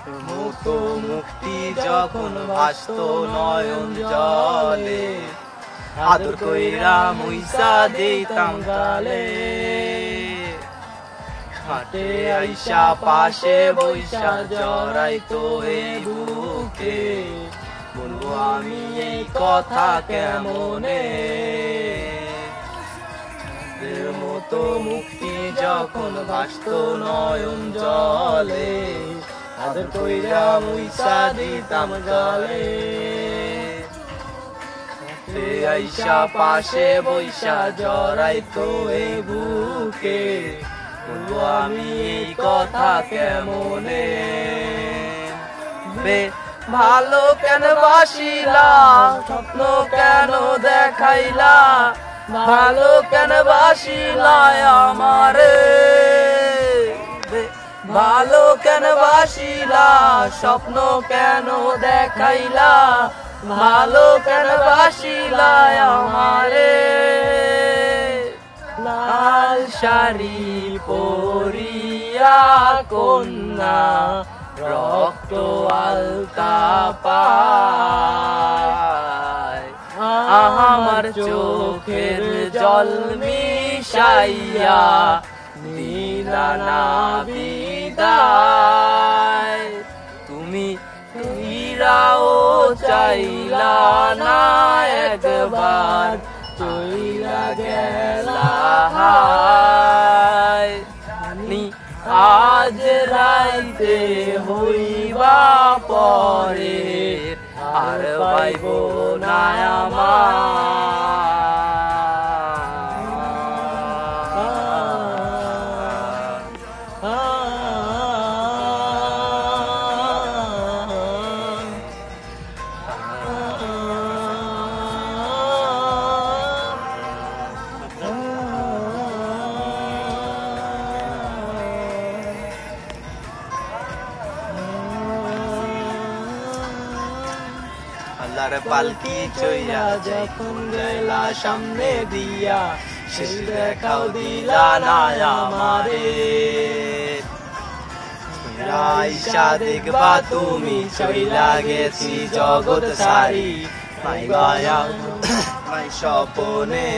মতো মুক্তি যখন ভাসত নয়ন জলে, আদর কইরা মুইসা দিতাম গালে। হাটে আইসা পাশে বৈশা জড়াইতো এই বুকে, বলবো আমি এই কথা কেমনে। মতো মুক্তি যখন ভাসত নয়ন জলে, আদর কইরা মুইসা দিতাম গালে। আইসা পাশে বৈশা জড়াইতো এই বুকে, বলবো আমি এই কথা কেমনে। ভালো কেন বাসিলা, স্বপ্ন কেন দেখাইলা, ভালো কেন বাসিলা আমারে। ভালো কেন বাসিলা, স্বপ্ন কেন দেখাইলা, ভালো কেন বাসিলা আমারে। লাল শাড়ি পরিয়া কন্যা, রক্ত আলতা পায়, আমার চোখের জল মিশাইয়া দিলা না বিদায়। তুমি ফিরাও চাইলা না একবার, চইলা গেলা আজ রাইতে হইবা পরে, আর পাইব না আমার। আল্লাহর পালকি চইরা যখন গেলা সামনে দিয়া, শেষ দেখাও দিলা না আমারে। আইসা দেখবা তুমি চইলা গেছি জগৎ সারি, নাই বায়া নাই স্বপনে।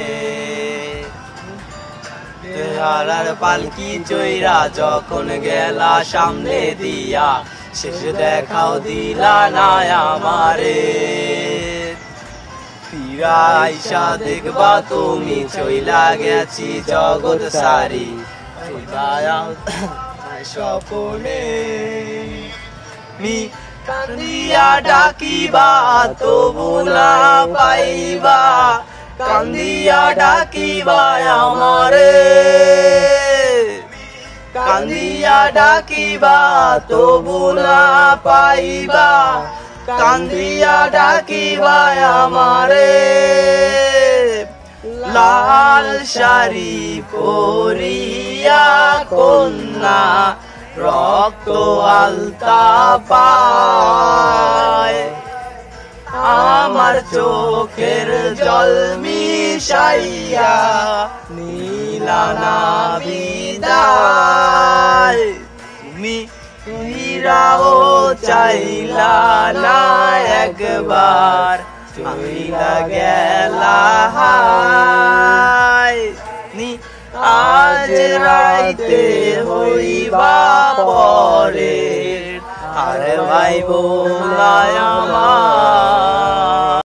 আল্লাহর পালকি চইরা যখন গেলা সামনে দিয়া, শেষ দেখাও দিলা না আমারে। ফিরা আইসা দেখবা তুমি চইলা গেছি জগৎ সারি, স্বপনে। কান্দিয়া ডাকিবা তবু না পাইবা, কান্দিয়া ডাকিবা আমারে। কান্দিয়া ডাকিবা তবু না পাইবা, কান্দিয়া ডাকিবা আমারে। লাল শাড়ি পরিয়া কন্যা, রক্ত আলতা পায়, আমার চোখের জল মিশাইয়া নীলা না বিদায়। তুমি ফিরাও চাইলা না একবার, চইলা গেলা আজ রাইতে হইবা পরে, আর ভাইব না আমার।